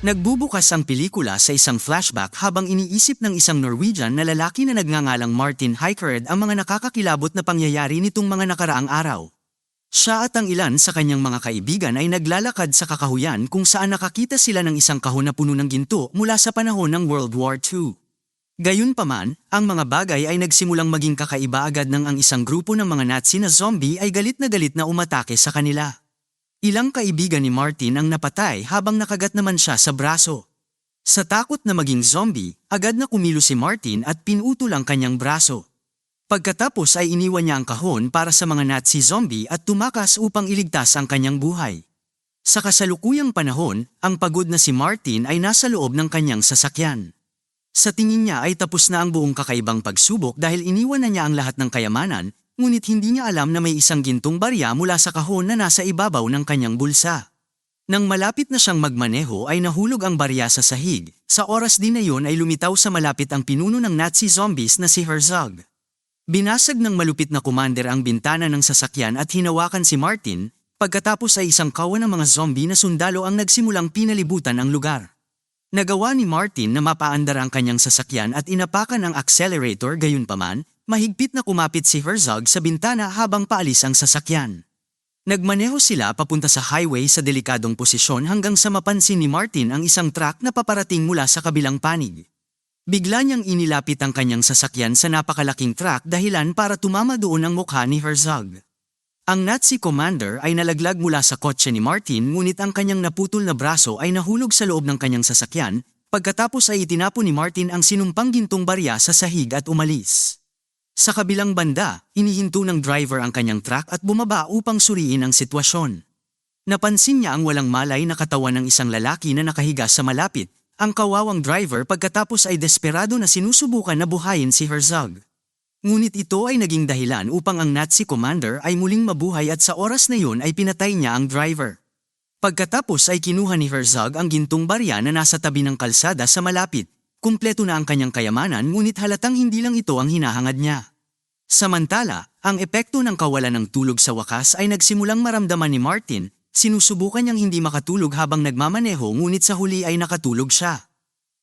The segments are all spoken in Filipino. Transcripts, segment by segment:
Nagbubukas ang pelikula sa isang flashback habang iniisip ng isang Norwegian na lalaki na nagngangalang Martin Hykered ang mga nakakakilabot na pangyayari nitong mga nakaraang araw. Siya at ang ilan sa kanyang mga kaibigan ay naglalakad sa kakahuyan kung saan nakakita sila ng isang kahon na puno ng ginto mula sa panahon ng World War II. Gayunpaman, ang mga bagay ay nagsimulang maging kakaiba agad nang ang isang grupo ng mga Nazi na zombie ay galit na umatake sa kanila. Ilang kaibigan ni Martin ang napatay habang nakagat naman siya sa braso. Sa takot na maging zombie, agad na kumilos si Martin at pinutol ang kanyang braso. Pagkatapos ay iniwan niya ang kahon para sa mga Nazi zombie at tumakas upang iligtas ang kanyang buhay. Sa kasalukuyang panahon, ang pagod na si Martin ay nasa loob ng kanyang sasakyan. Sa tingin niya ay tapos na ang buong kakaibang pagsubok dahil iniwan na niya ang lahat ng kayamanan, ngunit hindi niya alam na may isang gintong barya mula sa kahon na nasa ibabaw ng kanyang bulsa. Nang malapit na siyang magmaneho ay nahulog ang barya sa sahig. Sa oras din na yun ay lumitaw sa malapit ang pinuno ng Nazi zombies na si Herzog. Binasag ng malupit na commander ang bintana ng sasakyan at hinawakan si Martin, pagkatapos ay isang kawan ng mga zombie na sundalo ang nagsimulang pinalibutan ang lugar. Nagawa ni Martin na mapaandar ang kanyang sasakyan at inapakan ang accelerator, gayunpaman, mahigpit na kumapit si Herzog sa bintana habang paalis ang sasakyan. Nagmaneho sila papunta sa highway sa delikadong posisyon hanggang sa mapansin ni Martin ang isang truck na paparating mula sa kabilang panig. Bigla niyang inilapit ang kanyang sasakyan sa napakalaking truck dahilan para tumama doon ang mukha ni Herzog. Ang Nazi commander ay nalaglag mula sa kotse ni Martin ngunit ang kanyang naputol na braso ay nahulog sa loob ng kanyang sasakyan, pagkatapos ay itinapon ni Martin ang sinumpang gintong barya sa sahig at umalis. Sa kabilang banda, inihinto ng driver ang kanyang truck at bumaba upang suriin ang sitwasyon. Napansin niya ang walang malay na katawan ng isang lalaki na nakahiga sa malapit, ang kawawang driver pagkatapos ay desperado na sinusubukan na buhayin si Herzog. Ngunit ito ay naging dahilan upang ang Nazi commander ay muling mabuhay at sa oras na yun ay pinatay niya ang driver. Pagkatapos ay kinuha ni Herzog ang gintong barya na nasa tabi ng kalsada sa malapit. Kumpleto na ang kanyang kayamanan ngunit halatang hindi lang ito ang hinahangad niya. Samantala, ang epekto ng kawalan ng tulog sa wakas ay nagsimulang maramdaman ni Martin. Sinusubukan niyang hindi makatulog habang nagmamaneho ngunit sa huli ay nakatulog siya.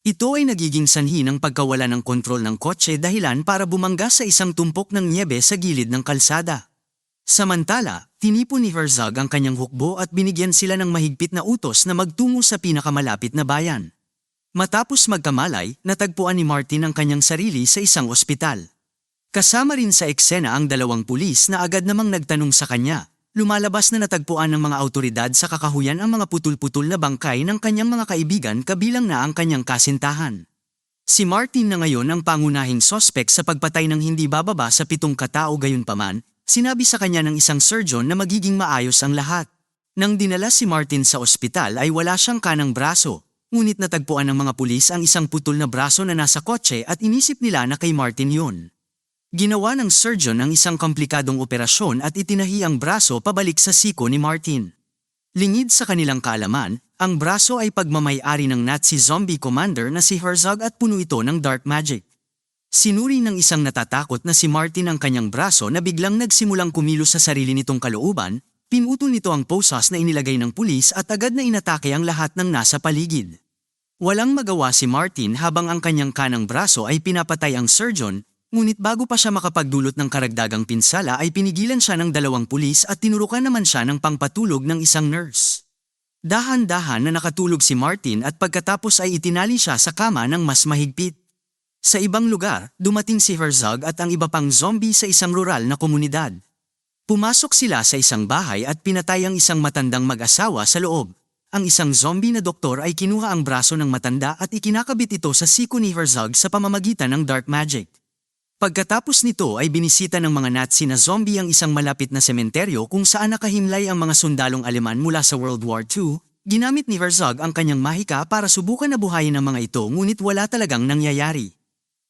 Ito ay nagiging sanhi ng pagkawala ng kontrol ng kotse dahilan para bumangga sa isang tumpok ng nyebe sa gilid ng kalsada. Samantala, tinipon ni Herzog ang kanyang hukbo at binigyan sila ng mahigpit na utos na magtungo sa pinakamalapit na bayan. Matapos magkamalay, natagpuan ni Martin ang kanyang sarili sa isang ospital. Kasama rin sa eksena ang dalawang pulis na agad namang nagtanong sa kanya. Lumalabas na natagpuan ng mga awtoridad sa kakahuyan ang mga putol-putol na bangkay ng kanyang mga kaibigan kabilang na ang kanyang kasintahan. Si Martin na ngayon ang pangunahing sospek sa pagpatay ng hindi bababa sa 7 katao, gayunpaman, sinabi sa kanya ng isang surgeon na magiging maayos ang lahat. Nang dinala si Martin sa ospital ay wala siyang kanang braso, ngunit natagpuan ng mga pulis ang isang putol na braso na nasa kotse at inisip nila na kay Martin yun. Ginawa ng surgeon ang isang komplikadong operasyon at itinahi ang braso pabalik sa siko ni Martin. Lingid sa kanilang kaalaman, ang braso ay pagmamay-ari ng Nazi zombie commander na si Herzog at puno ito ng dark magic. Sinuri ng isang natatakot na si Martin ang kanyang braso na biglang nagsimulang kumilos sa sarili nitong kalooban, pinutol nito ang posas na inilagay ng pulis at agad na inatake ang lahat ng nasa paligid. Walang magawa si Martin habang ang kanyang kanang braso ay pinapatay ang surgeon. Ngunit bago pa siya makapagdulot ng karagdagang pinsala ay pinigilan siya ng 2 pulis at tinurukan naman siya ng pangpatulog ng isang nurse. Dahan-dahan na nakatulog si Martin at pagkatapos ay itinali siya sa kama ng mas mahigpit. Sa ibang lugar, dumating si Herzog at ang iba pang zombie sa isang rural na komunidad. Pumasok sila sa isang bahay at pinatay ang isang matandang mag-asawa sa loob. Ang isang zombie na doktor ay kinuha ang braso ng matanda at ikinakabit ito sa siko ni Herzog sa pamamagitan ng dark magic. Pagkatapos nito ay binisita ng mga Nazi na zombie ang isang malapit na sementeryo kung saan nakahimlay ang mga sundalong Aleman mula sa World War II. Ginamit ni Herzog ang kanyang mahika para subukan na buhayin ang mga ito ngunit wala talagang nangyayari.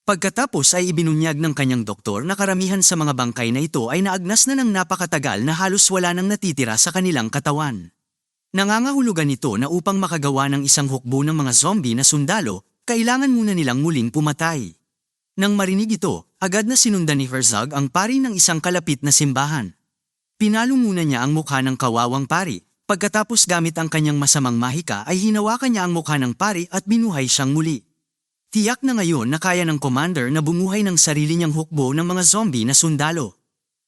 Pagkatapos ay ibinunyag ng kanyang doktor na karamihan sa mga bangkay na ito ay naagnas na ng napakatagal na halos wala nang natitira sa kanilang katawan. Nangangahulugan ito na upang makagawa ng isang hukbo ng mga zombie na sundalo, kailangan muna nilang muling pumatay. Nang marinig ito, agad na sinundan ni Herzog ang pari ng isang kalapit na simbahan. Pinalo muna niya ang mukha ng kawawang pari, Pagkatapos gamit ang kanyang masamang mahika ay hinawakan niya ang mukha ng pari at binuhay siyang muli. Tiyak na ngayon na kaya ng commander na bumuhay ng sarili niyang hukbo ng mga zombie na sundalo.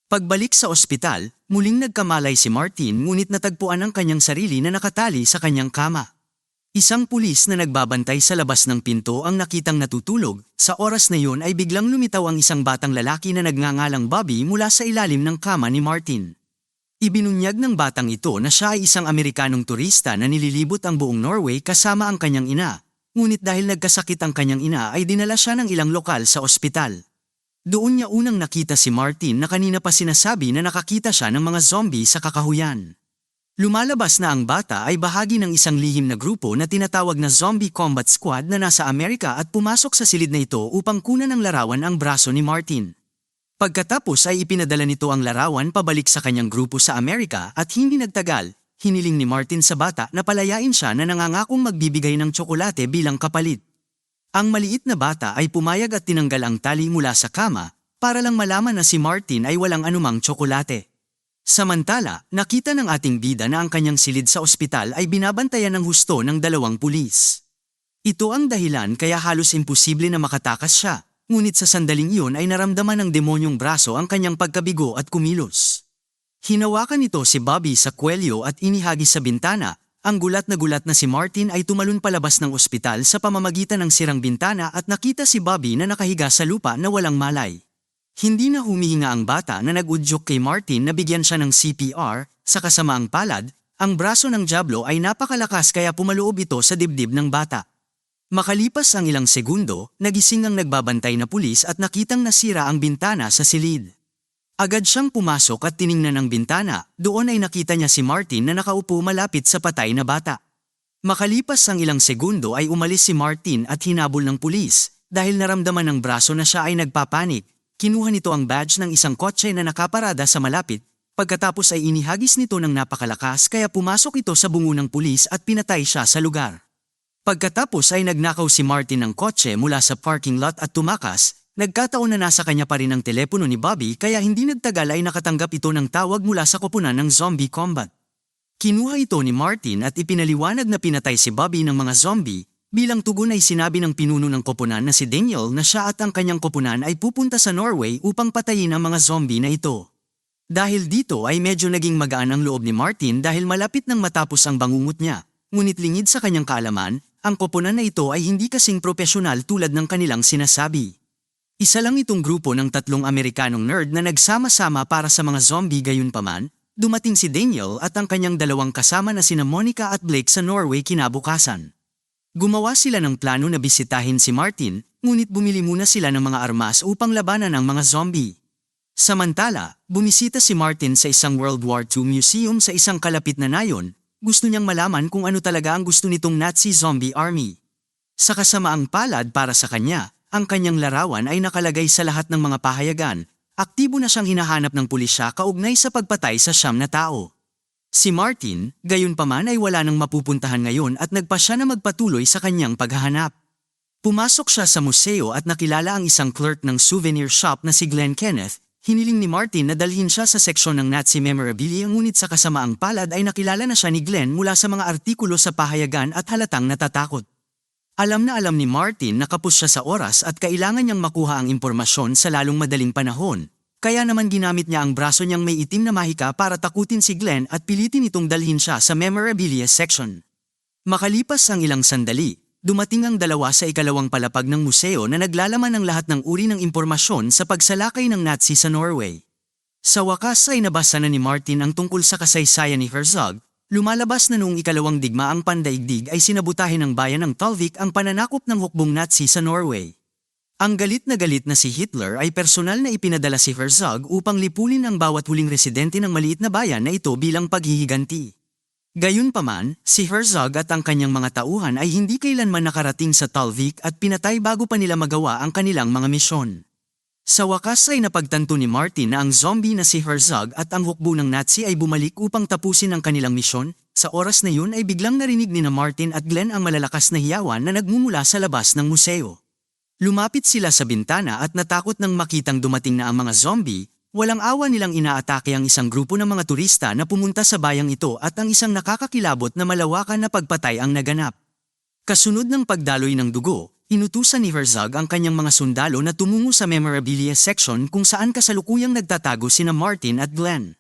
Pagbalik sa ospital, muling nagkamalay si Martin ngunit natagpuan ang kanyang sarili na nakatali sa kanyang kama. Isang pulis na nagbabantay sa labas ng pinto ang nakitang natutulog. Sa oras na yun ay biglang lumitaw ang isang batang lalaki na nagngangalang Bobby mula sa ilalim ng kama ni Martin. Ibinunyag ng batang ito na siya ay isang Amerikanong turista na nililibot ang buong Norway kasama ang kanyang ina. Ngunit dahil nagkasakit ang kanyang ina ay dinala siya ng ilang lokal sa ospital. Doon niya unang nakita si Martin na kanina pa sinasabi na nakakita siya ng mga zombie sa kakahuyan. Lumalabas na ang bata ay bahagi ng isang lihim na grupo na tinatawag na Zombie Combat Squad na nasa Amerika at pumasok sa silid na ito upang kunan ng larawan ang braso ni Martin. Pagkatapos ay ipinadala nito ang larawan pabalik sa kanyang grupo sa Amerika at hindi nagtagal, hiniling ni Martin sa bata na palayain siya na nangangakong magbibigay ng tsokolate bilang kapalit. Ang maliit na bata ay pumayag at tinanggal ang tali mula sa kama para lang malaman na si Martin ay walang anumang tsokolate. Samantala, nakita ng ating bida na ang kanyang silid sa ospital ay binabantayan ng husto ng 2 pulis. Ito ang dahilan kaya halos imposible na makatakas siya, ngunit sa sandaling iyon ay naramdaman ng demonyong braso ang kanyang pagkabigo at kumilos. Hinawakan nito si Bobby sa kwelyo at inihagis sa bintana. Ang gulat na si Martin ay tumalon palabas ng ospital sa pamamagitan ng sirang bintana at nakita si Bobby na nakahiga sa lupa na walang malay. Hindi na humihinga ang bata na nag-udyok kay Martin na bigyan siya ng CPR, sa kasamaang palad, ang braso ng dyablo ay napakalakas kaya pumaloob ito sa dibdib ng bata. Makalipas ang ilang segundo, nagising ang nagbabantay na pulis at nakitang nasira ang bintana sa silid. Agad siyang pumasok at tiningnan ang bintana, doon ay nakita niya si Martin na nakaupo malapit sa patay na bata. Makalipas ang ilang segundo ay umalis si Martin at hinabol ng pulis, dahil naramdaman ng braso na siya ay nagpapanik. Kinuha nito ang badge ng isang kotse na nakaparada sa malapit, pagkatapos ay inihagis nito ng napakalakas kaya pumasok ito sa bungo ng pulis at pinatay siya sa lugar. Pagkatapos ay nagnakaw si Martin ng kotse mula sa parking lot at tumakas, nagkataon na nasa kanya pa rin ang telepono ni Bobby kaya hindi nagtagal ay nakatanggap ito ng tawag mula sa koponan ng zombie combat. Kinuha ito ni Martin at ipinaliwanag na pinatay si Bobby ng mga zombie. Bilang tugon ay sinabi ng pinuno ng koponan na si Daniel na siya at ang kanyang koponan ay pupunta sa Norway upang patayin ang mga zombie na ito. Dahil dito ay medyo naging magaan ang loob ni Martin dahil malapit nang matapos ang bangungot niya. Ngunit lingid sa kanyang kaalaman, ang koponan na ito ay hindi kasing propesyonal tulad ng kanilang sinasabi. Isa lang itong grupo ng 3 Amerikanong nerd na nagsama-sama para sa mga zombie gayunpaman, dumating si Daniel at ang kanyang 2 kasama na sina Monica at Blake sa Norway kinabukasan. Gumawa sila ng plano na bisitahin si Martin, ngunit bumili muna sila ng mga armas upang labanan ang mga zombie. Samantala, bumisita si Martin sa isang World War II museum sa isang kalapit na nayon. Gusto niyang malaman kung ano talaga ang gusto nitong Nazi zombie army. Sa kasamaang palad para sa kanya, ang kanyang larawan ay nakalagay sa lahat ng mga pahayagan. Aktibo na siyang hinahanap ng pulisya kaugnay sa pagpatay sa 9 na tao. Si Martin, gayunpaman ay wala nang mapupuntahan ngayon at nagpasya na magpatuloy sa kanyang paghahanap. Pumasok siya sa museo at nakilala ang isang clerk ng souvenir shop na si Glenn Kenneth. Hiniling ni Martin na dalhin siya sa seksyon ng Nazi memorabilia ngunit sa kasamaang palad ay nakilala na siya ni Glenn mula sa mga artikulo sa pahayagan at halatang natatakot. Alam na alam ni Martin na kapos siya sa oras at kailangan niyang makuha ang impormasyon sa lalong madaling panahon. Kaya naman ginamit niya ang braso niyang may itim na mahika para takutin si Glenn at pilitin itong dalhin siya sa memorabilia section. Makalipas ang ilang sandali, dumating ang 2 sa ikalawang palapag ng museo na naglalaman ng lahat ng uri ng impormasyon sa pagsalakay ng Nazi sa Norway. Sa wakas ay nabasa na ni Martin ang tungkol sa kasaysayan ni Herzog. Lumalabas na noong ikalawang digmaang pandaigdig ay sinabutahin ng bayan ng Talvik ang pananakop ng hukbong Nazi sa Norway. Ang galit na si Hitler ay personal na ipinadala si Herzog upang lipulin ang bawat huling residente ng maliit na bayan na ito bilang paghihiganti. Gayunpaman, si Herzog at ang kanyang mga tauhan ay hindi kailanman nakarating sa Talvik at pinatay bago pa nila magawa ang kanilang mga misyon. Sa wakas ay napagtanto ni Martin na ang zombie na si Herzog at ang hukbo ng Nazi ay bumalik upang tapusin ang kanilang misyon. Sa oras na yun ay biglang narinig ni Martin at Glenn ang malalakas na hiyawan na nagmumula sa labas ng museo. Lumapit sila sa bintana at natakot nang makitang dumating na ang mga zombie, Walang awa nilang inaatake ang isang grupo ng mga turista na pumunta sa bayang ito at ang isang nakakakilabot na malawakan na pagpatay ang naganap. Kasunod ng pagdaloy ng dugo, inutusan ni Herzog ang kanyang mga sundalo na tumungo sa memorabilia section kung saan kasalukuyang nagtatago sina Martin at Glenn.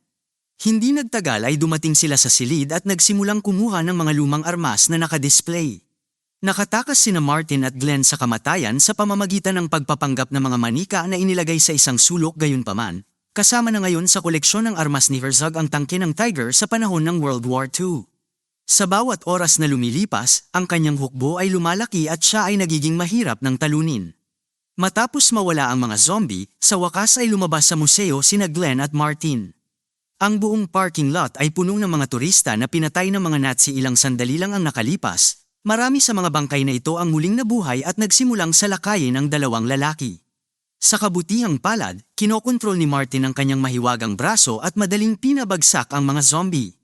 Hindi nagtagal ay dumating sila sa silid at nagsimulang kumuha ng mga lumang armas na nakadisplay. Nakatakas sina Martin at Glenn sa kamatayan sa pamamagitan ng pagpapanggap ng mga manika na inilagay sa isang sulok gayunpaman, kasama na ngayon sa koleksyon ng armas ni Herzog ang tangke ng Tiger sa panahon ng World War II. Sa bawat oras na lumilipas, ang kanyang hukbo ay lumalaki at siya ay nagiging mahirap ng talunin. Matapos mawala ang mga zombie, sa wakas ay lumabas sa museo sina Glenn at Martin. Ang buong parking lot ay puno ng mga turista na pinatay ng mga Nazi ilang sandali lang ang nakalipas. Marami sa mga bangkay na ito ang muling nabuhay at nagsimulang salakayin ang dalawang lalaki. Sa kabutihang palad, kinokontrol ni Martin ang kanyang mahiwagang braso at madaling pinabagsak ang mga zombie.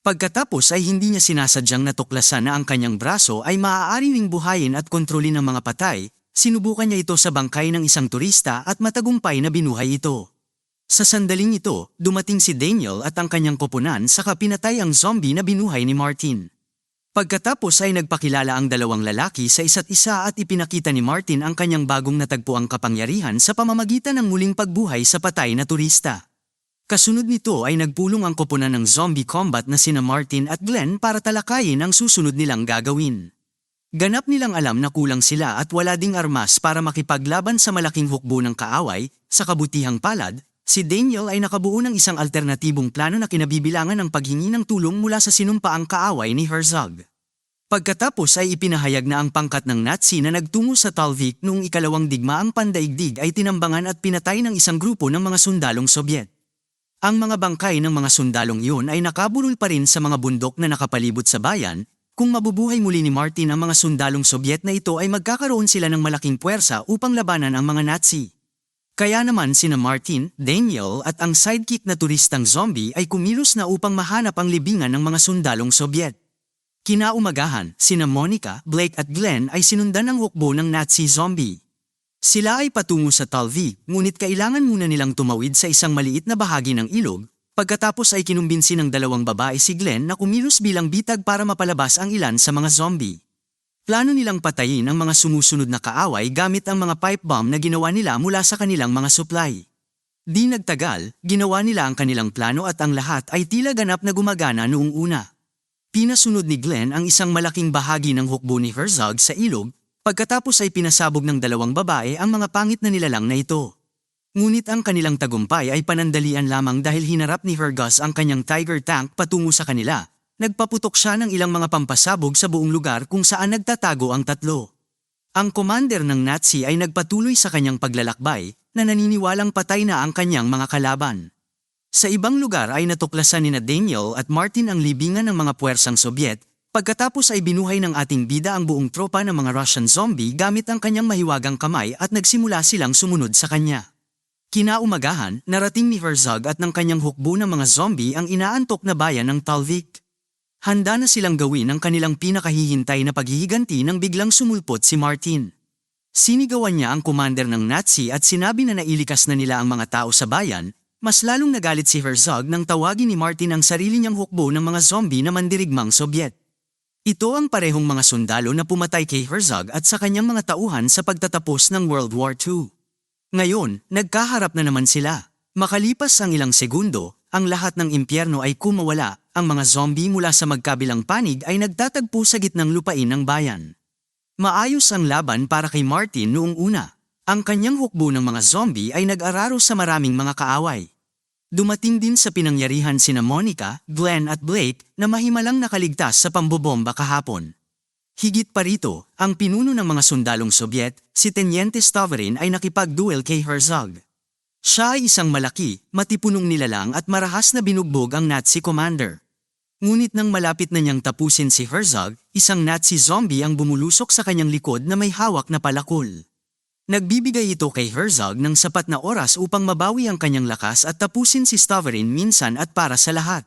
Pagkatapos ay hindi niya sinasadyang natuklasan na ang kanyang braso ay maaari ring buhayin at kontrolin ng mga patay, sinubukan niya ito sa bangkay ng isang turista at matagumpay na binuhay ito. Sa sandaling ito, dumating si Daniel at ang kanyang koponan saka pinatay ang zombie na binuhay ni Martin. Pagkatapos ay nagpakilala ang dalawang lalaki sa isa't isa at ipinakita ni Martin ang kanyang bagong natagpuang kapangyarihan sa pamamagitan ng muling pagbuhay sa patay na turista. Kasunod nito ay nagpulong ang koponan ng zombie combat na sina Martin at Glenn para talakayin ang susunod nilang gagawin. Ganap nilang alam na kulang sila at wala ding armas para makipaglaban sa malaking hukbo ng kaaway. Sa kabutihang palad, si Daniel ay nakabuo ng isang alternatibong plano na kinabibilangan ng paghingi ng tulong mula sa sinumpaang kaaway ni Herzog. Pagkatapos ay ipinahayag na ang pangkat ng Nazi na nagtungo sa Talvik noong ikalawang digmaang pandaigdig ay tinambangan at pinatay ng isang grupo ng mga sundalong Sobyet. Ang mga bangkay ng mga sundalong iyon ay nakaburol pa rin sa mga bundok na nakapalibot sa bayan. Kung mabubuhay muli ni Martin ang mga sundalong Sobyet na ito ay magkakaroon sila ng malaking puwersa upang labanan ang mga Nazi. Kaya naman sina Martin, Daniel at ang sidekick na turistang zombie ay kumilos na upang mahanap ang libingan ng mga sundalong Sobyet. Kinaumagahan, sina Monica, Blake at Glenn ay sinundan ng hukbo ng Nazi zombie. Sila ay patungo sa Talvik, ngunit kailangan muna nilang tumawid sa isang maliit na bahagi ng ilog, pagkatapos ay kinumbinsi ng dalawang babae si Glenn na kumilos bilang bitag para mapalabas ang ilan sa mga zombie. Plano nilang patayin ang mga sumusunod na kaaway gamit ang mga pipe bomb na ginawa nila mula sa kanilang mga supply. Di nagtagal, ginawa nila ang kanilang plano at ang lahat ay tila ganap na gumagana noong una. Pinasunod ni Glenn ang isang malaking bahagi ng hukbo ni Herzog sa ilog, pagkatapos ay pinasabog ng dalawang babae ang mga pangit na nilalang na ito. Ngunit ang kanilang tagumpay ay panandalian lamang dahil hinarap ni Herzog ang kanyang Tiger tank patungo sa kanila. Nagpaputok siya ng ilang mga pampasabog sa buong lugar kung saan nagtatago ang tatlo. Ang commander ng Nazi ay nagpatuloy sa kanyang paglalakbay na naniniwalang patay na ang kanyang mga kalaban. Sa ibang lugar ay natuklasan ni Daniel at Martin ang libingan ng mga puwersang Sobyet, pagkatapos ay binuhay ng ating bida ang buong tropa ng mga Russian zombie gamit ang kanyang mahiwagang kamay at nagsimula silang sumunod sa kanya. Kinaumagahan, narating ni Herzog at ng kanyang hukbo ng mga zombie ang inaantok na bayan ng Talvik. Handa na silang gawin ang kanilang pinakahihintay na paghihiganti nang biglang sumulpot si Martin. Sinigawan niya ang commander ng Nazi at sinabi na nailikas na nila ang mga tao sa bayan. Mas lalong nagalit si Herzog nang tawagin ni Martin ang sarili niyang hukbo ng mga zombie na mandirigmang Sobyet. Ito ang parehong mga sundalo na pumatay kay Herzog at sa kanyang mga tauhan sa pagtatapos ng World War II. Ngayon, nagkaharap na naman sila. Makalipas ang ilang segundo, ang lahat ng impyerno ay kumawala. Ang mga zombie mula sa magkabilang panig ay nagtatagpo sa gitnang lupain ng bayan. Maayos ang laban para kay Martin noong una. Ang kanyang hukbo ng mga zombie ay nag-araro sa maraming mga kaaway. Dumating din sa pinangyarihan sina Monica, Glenn at Blake na mahimalang nakaligtas sa pambobomba kahapon. Higit pa rito, ang pinuno ng mga sundalong Sobyet, si Teniente Stavarin ay nakipag-duel kay Herzog. Siya ay isang malaki, matipunong nilalang at marahas na binugbog ang Nazi commander. Ngunit nang malapit na niyang tapusin si Herzog, isang Nazi zombie ang bumulusok sa kanyang likod na may hawak na palakol. Nagbibigay ito kay Herzog ng sapat na oras upang mabawi ang kanyang lakas at tapusin si Stavarin minsan at para sa lahat.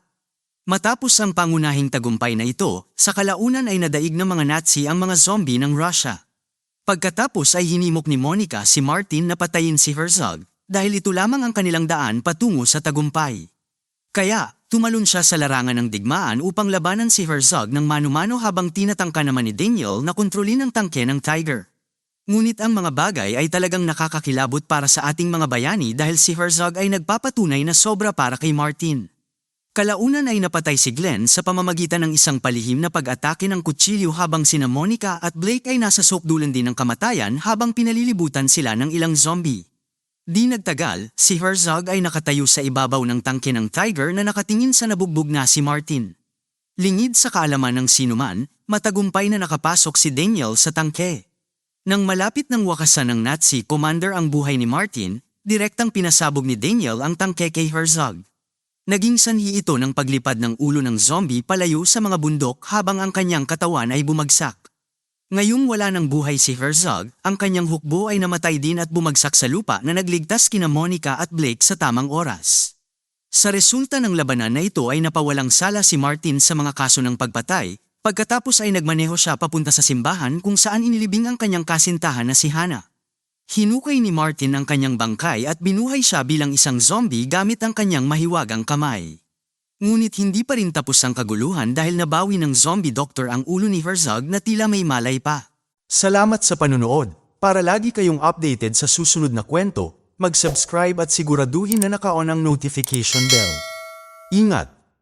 Matapos ang pangunahing tagumpay na ito, sa kalaunan ay nadaig ng mga Nazi ang mga zombie ng Russia. Pagkatapos ay hinimok ni Monica si Martin na patayin si Herzog, dahil ito lamang ang kanilang daan patungo sa tagumpay. Kaya, tumalon siya sa larangan ng digmaan upang labanan si Herzog ng mano-mano habang tinatangka naman ni Daniel na kontrolin ang tangke ng Tiger. Ngunit ang mga bagay ay talagang nakakakilabot para sa ating mga bayani dahil si Herzog ay nagpapatunay na sobra para kay Martin. Kalaunan ay napatay si Glenn sa pamamagitan ng isang palihim na pag-atake ng kutsilyo habang sina Monica at Blake ay nasa sukdulan din ng kamatayan habang pinalilibutan sila ng ilang zombie. Di nagtagal, si Herzog ay nakatayo sa ibabaw ng tangke ng Tiger na nakatingin sa nabugbog na si Martin. Lingid sa kaalaman ng sinuman, matagumpay na nakapasok si Daniel sa tangke. Nang malapit ng wakasan ng Nazi commander ang buhay ni Martin, direktang pinasabog ni Daniel ang tangke kay Herzog. Naging sanhi ito ng paglipad ng ulo ng zombie palayo sa mga bundok habang ang kanyang katawan ay bumagsak. Ngayong wala ng buhay si Herzog, ang kanyang hukbo ay namatay din at bumagsak sa lupa na nagligtas kina Monica at Blake sa tamang oras. Sa resulta ng labanan na ito ay napawalang sala si Martin sa mga kaso ng pagpatay, pagkatapos ay nagmaneho siya papunta sa simbahan kung saan inilibing ang kanyang kasintahan na si Hannah. Hinukay ni Martin ang kanyang bangkay at binuhay siya bilang isang zombie gamit ang kanyang mahiwagang kamay. Ngunit hindi pa rin tapos ang kaguluhan dahil nabawi ng zombie doctor ang ulo ni Herzog na tila may malay pa. Salamat sa panunood. Para lagi kayong updated sa susunod na kwento, mag-subscribe at siguraduhin na naka-on ang notification bell. Ingat!